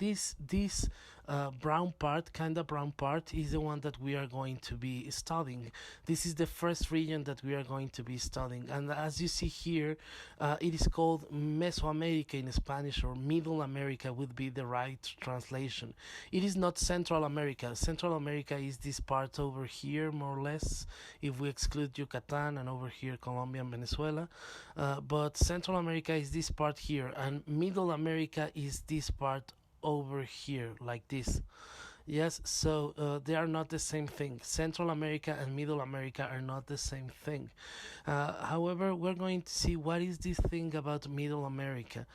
this brown part, kind of brown part, is the one that we are going to be studying. This is the first region that we are going to be studying, and as you see here, it is called Mesoamerica in Spanish, or Middle America would be the right translation. It is not Central America. Central America is this part over here, more or less, if we exclude Yucatan, and over here Colombia and Venezuela. But Central America is this part here, and Middle America is this part over here, like this. Yes, so they are not the same thing. Central America and Middle America are not the same thing. However, we're going to see what is this thing about Middle America.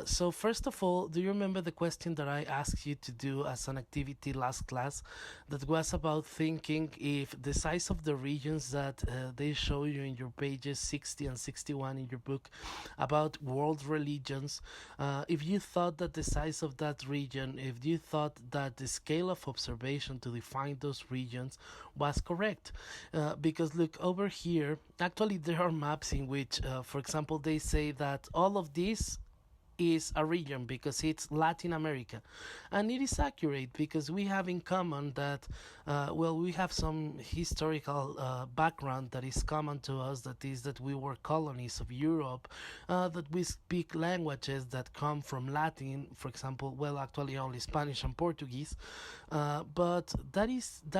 So first of all, do you remember the question that I asked you to do as an activity last class, that was about thinking if the size of the regions that they show you in your pages 60 and 61 in your book about world religions, if you thought that the size of that region, if you thought that the scale of observation to define those regions was correct. Because look over here, actually there are maps in which, for example, they say that all of this is a region because it's Latin America, and it is accurate because we have in common that we have some historical background that is common to us, that is that we were colonies of Europe, that we speak languages that come from Latin, for example, actually only Spanish and Portuguese, but that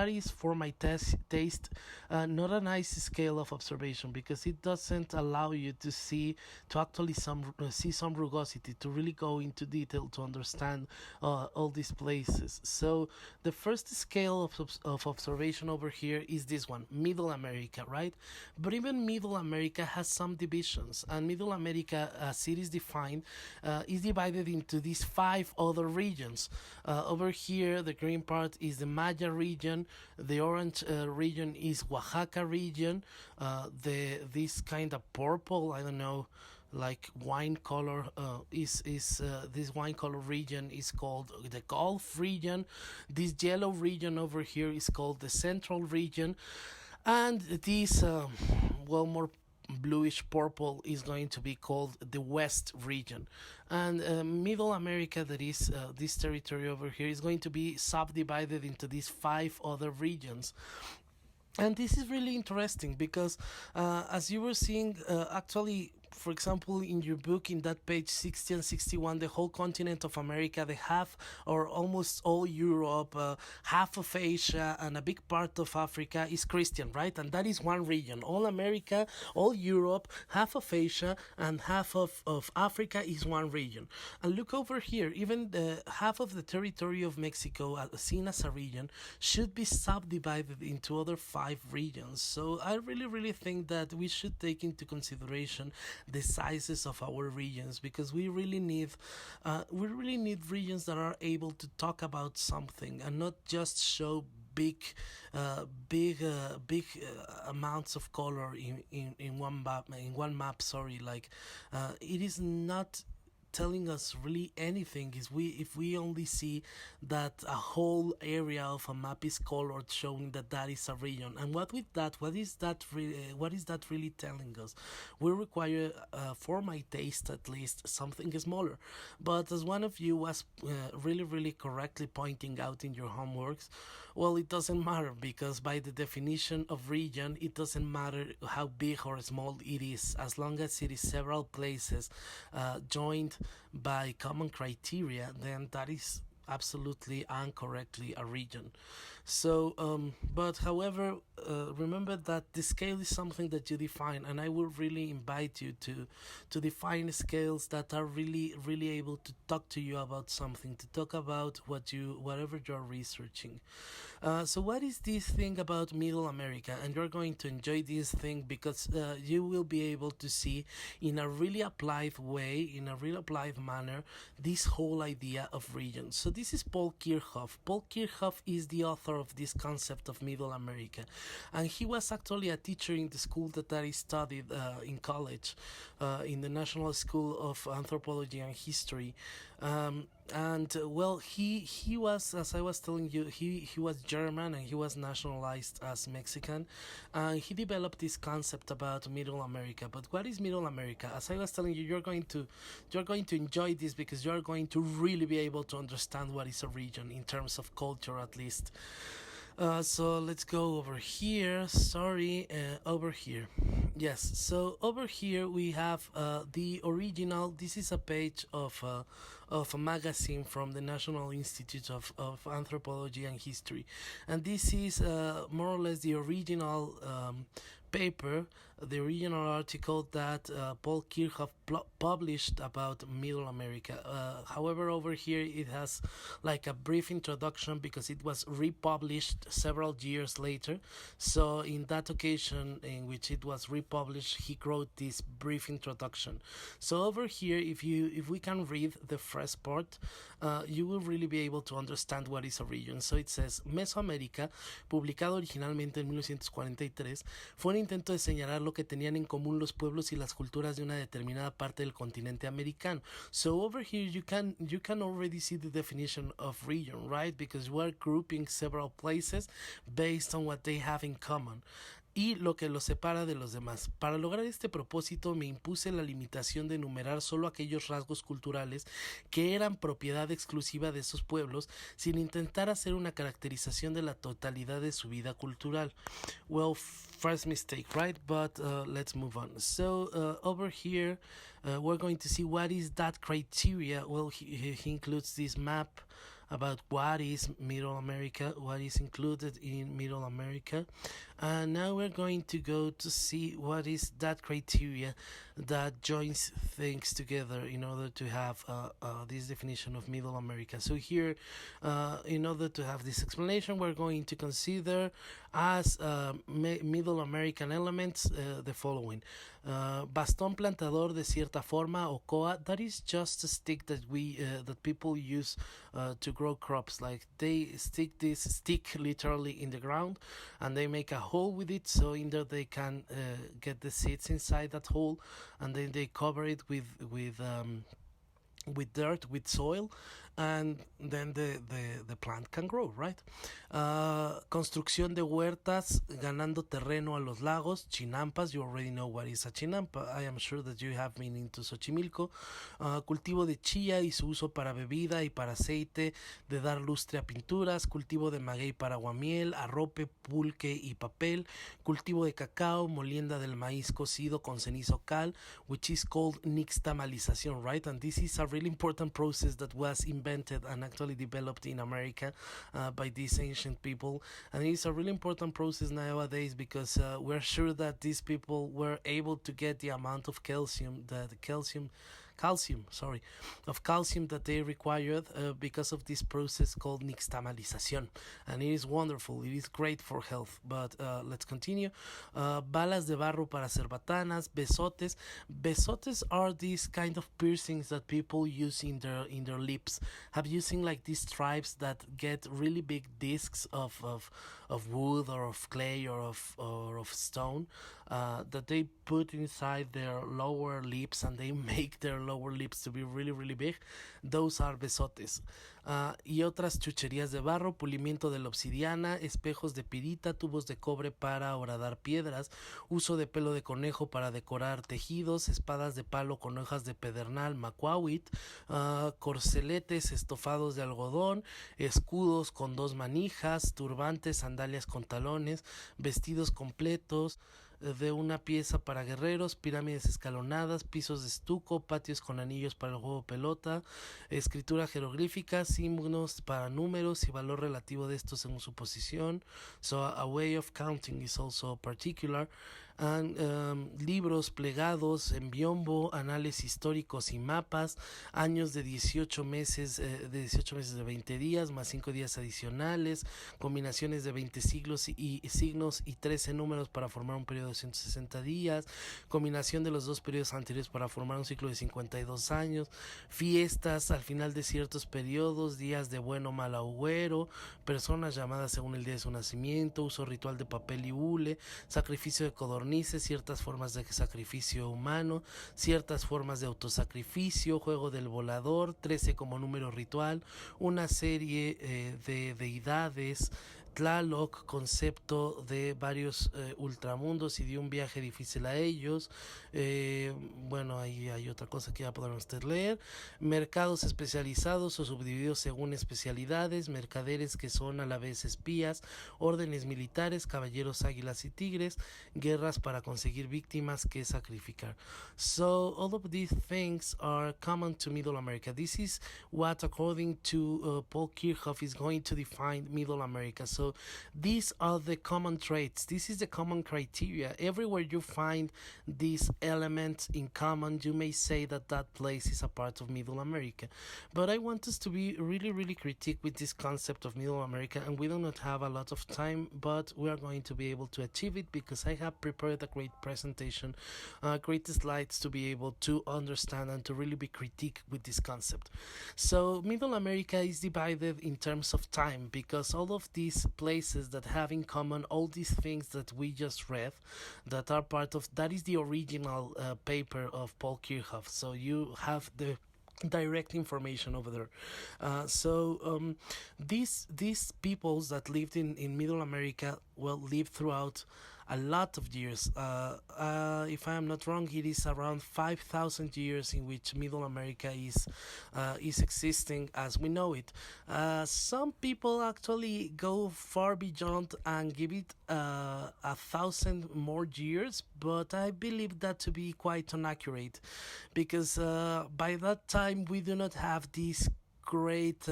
is for my taste not a nice scale of observation, because it doesn't allow you to actually see some rugosity, to really go into detail to understand all these places. So the first scale of observation over here is this one, Middle America, right? But even Middle America has some divisions, and Middle America, as it is defined, is divided into these 5 other regions. Over here, the green part is the Maya region, the orange region is Oaxaca region, this kind of purple, I don't know, like wine color, is this wine color region is called the Gulf region. This yellow region over here is called the Central region, and this more bluish purple is going to be called the West region. And Middle America, that is this territory over here, is going to be subdivided into these 5 other regions. And this is really interesting because as you were seeing, actually, for example, in your book, in that page 60 and 61, the whole continent of America, the half or almost all Europe, half of Asia, and a big part of Africa is Christian, right? And that is one region. All America, all Europe, half of Asia, and half of Africa is one region. And look over here, even the half of the territory of Mexico, seen as a region, should be subdivided into other 5 regions. So I really think that we should take into consideration the sizes of our regions, because we really need regions that are able to talk about something and not just show big amounts of color in one map. Sorry, like it is not telling us really anything. If we only see that a whole area of a map is colored, showing that is a region, and what is that really telling us? We require, for my taste at least, something smaller. But as one of you was really correctly pointing out in your homeworks, well, it doesn't matter, because by the definition of region, it doesn't matter how big or small it is, as long as it is several places joined by common criteria, then that is absolutely and correctly a region. So but however, remember that the scale is something that you define, and I would really invite you to define scales that are really able to talk to you about something, to talk about whatever you're researching. So what is this thing about Middle America? And you're going to enjoy this thing, because you will be able to see in a really applied way, in a really applied manner, this whole idea of regions. So this is Paul Kirchhoff. Paul Kirchhoff is the author of this concept of Middle America, and he was actually a teacher in the school that I studied in college, in the National School of Anthropology and History. And well, he was, as I was telling you, he was German and he was nationalized as Mexican, and he developed this concept about Middle America. But what is Middle America? As I was telling you, you're going to enjoy this because you're going to really be able to understand what is a region in terms of culture, at least. So let's go over here. Sorry, over here. Yes, so over here we have the original. This is a page of a magazine from the National Institute of Anthropology and History, and this is more or less the original paper, the original article that Paul Kirchhoff published about Middle America. However, over here it has like a brief introduction because it was republished several years later. So in that occasion in which it was republished, he wrote this brief introduction. So over here, if we can read the first part, you will really be able to understand what is a region. So it says, Mesoamérica, publicado originalmente en 1943, fue un intento de señalar lo que tenían en común los pueblos y las culturas de una determinada parte del continente americano. So over here you can already see the definition of region, right? Because we're grouping several places based on what they have in common y lo que los separa de los demás. Para lograr este propósito me impuse la limitación de enumerar solo aquellos rasgos culturales que eran propiedad exclusiva de esos pueblos, sin intentar hacer una caracterización de la totalidad de su vida cultural. Well, first mistake, right? But let's move on. So over here we're going to see what is that criteria. Well, he includes this map about what is Middle America, what is included in Middle America. And now we're going to go to see what is that criteria that joins things together in order to have this definition of Middle America. So here, in order to have this explanation, we're going to consider as Middle American elements the following. Bastón plantador de cierta forma o coa, that is just a stick that that people use to grow crops. Like they stick this stick literally in the ground and they make a hole with it, so in there they can get the seeds inside that hole, and then they cover it with dirt, with soil, and then the plant can grow, right? Construcción de huertas, ganando terreno a los lagos, chinampas, you already know what is a chinampa, I am sure that you have been into Xochimilco. Cultivo de chía y su uso para bebida y para aceite, de dar lustre a pinturas, cultivo de maguey para aguamiel, arrope, pulque y papel, cultivo de cacao, molienda del maíz cocido con cenizo cal, which is called nixtamalización, right? And this is a really important process that was invented and actually developed in America by these ancient people, and it's a really important process nowadays because we're sure that these people were able to get the amount of calcium that they required because of this process called nixtamalización, and it is wonderful, it is great for health. But let's continue. Balas de barro para cerbatanas, besotes are these kind of piercings that people use in their lips. Have you seen like these tribes that get really big discs of wood or of clay or of stone that they put inside their lower lips, and they make their lower lips to be really, really big? Those are besotes. Y otras chucherías de barro, pulimiento de la obsidiana, espejos de pirita, tubos de cobre para horadar piedras, uso de pelo de conejo para decorar tejidos, espadas de palo con hojas de pedernal, macuahuit, corceletes estofados de algodón, escudos con 2 manijas, turbantes, sandalias con talones, vestidos completos de una pieza para guerreros, pirámides escalonadas, pisos de estuco, patios con anillos para el juego pelota, escritura jeroglífica, signos para números y valor relativo de estos según su posición. So a way of counting is also particular. And libros plegados en biombo, anales históricos y mapas, años de 18 meses de 20 días más 5 días adicionales, combinaciones de 20 signos y 13 números para formar un periodo de 160 días, combinación de los 2 periodos anteriores para formar un ciclo de 52 años, fiestas al final de ciertos periodos, días de buen o mal agüero, personas llamadas según el día de su nacimiento, uso ritual de papel y hule, sacrificio de codorniz, codornices, ciertas formas de sacrificio humano, ciertas formas de autosacrificio, juego del volador, 13 como número ritual, una serie de deidades, Tlaloc, concepto de varios ultramundos y de un viaje difícil a ellos. Bueno, ahí hay otra cosa que ya podrán ustedes leer. Mercados especializados o subdivididos según especialidades, mercaderes que son a la vez espías, órdenes militares, caballeros, águilas y tigres, guerras para conseguir víctimas que sacrificar. So all of these things are common to Middle America. This is what, according to Paul Kirchhoff, is going to define Middle America. So these are the common traits. This is the common criteria. Everywhere you find these elements in common, you may say that that place is a part of Middle America. But I want us to be really, really critique with this concept of Middle America, and we do not have a lot of time, but we are going to be able to achieve it because I have prepared a great presentation, great slides to be able to understand and to really be critique with this concept. So Middle America is divided in terms of time because all of these places that have in common all these things that we just read, that are part of, that is the original paper of Paul Kirchhoff. So you have the direct information over there. These peoples that lived in Middle America, well, lived throughout a lot of years. If I am not wrong, it is around 5,000 years in which Middle America is existing as we know it. Some people actually go far beyond and give it 1,000 more years, but I believe that to be quite inaccurate because by that time we do not have these great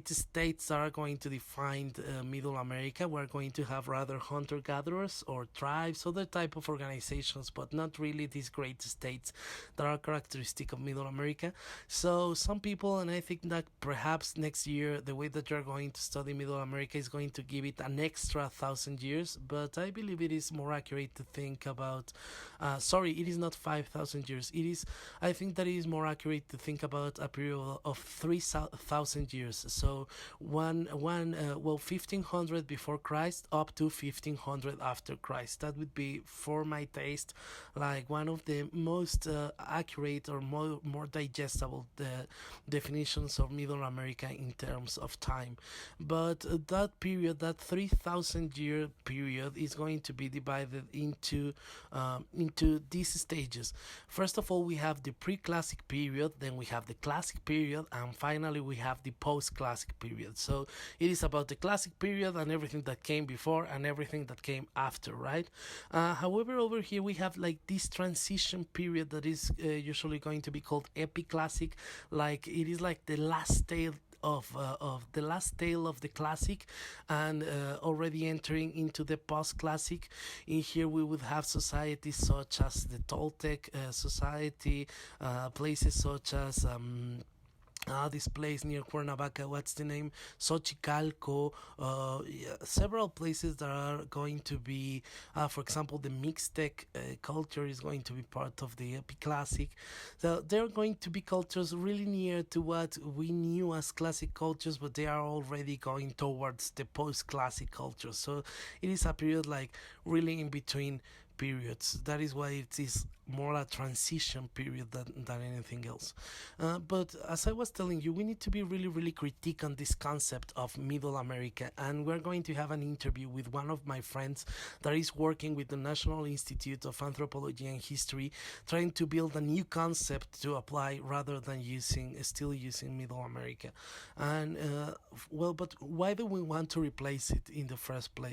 states that are going to define Middle America. We're going to have rather hunter-gatherers or tribes, other type of organizations, but not really these great states that are characteristic of Middle America. So some people, and I think that perhaps next year the way that you're going to study Middle America is going to give it an extra 1,000 years, but I believe it is more accurate to think about it is not 5,000 years. I think that it is more accurate to think about a period of 3,000 years. So 1500 before Christ up to 1500 after Christ. That would be, for my taste, like one of the most accurate or more digestible definitions of Middle America in terms of time. But that period, that 3,000 year period, is going to be divided into these stages. First of all, we have the pre-classic period, then we have the classic period, and finally we have the post-classic period. So it is about the classic period and everything that came before and everything that came after, right? However, over here we have like this transition period that is usually going to be called epi-classic. Like it is like the last tail of the classic, and already entering into the post-classic. In here we would have societies such as the Toltec society, places such as this place near Cuernavaca, what's the name? Xochicalco, several places that are going to be, for example, the Mixtec culture is going to be part of the Epi-Classic. So they're going to be cultures really near to what we knew as classic cultures, but they are already going towards the post-classic culture. So it is a period like really in between periods. That is why it is more a transition period than anything else. But as I was telling you, we need to be really, really critique on this concept of Middle America, and we're going to have an interview with one of my friends that is working with the National Institute of Anthropology and History, trying to build a new concept to apply rather than still using Middle America. And but why do we want to replace it in the first place?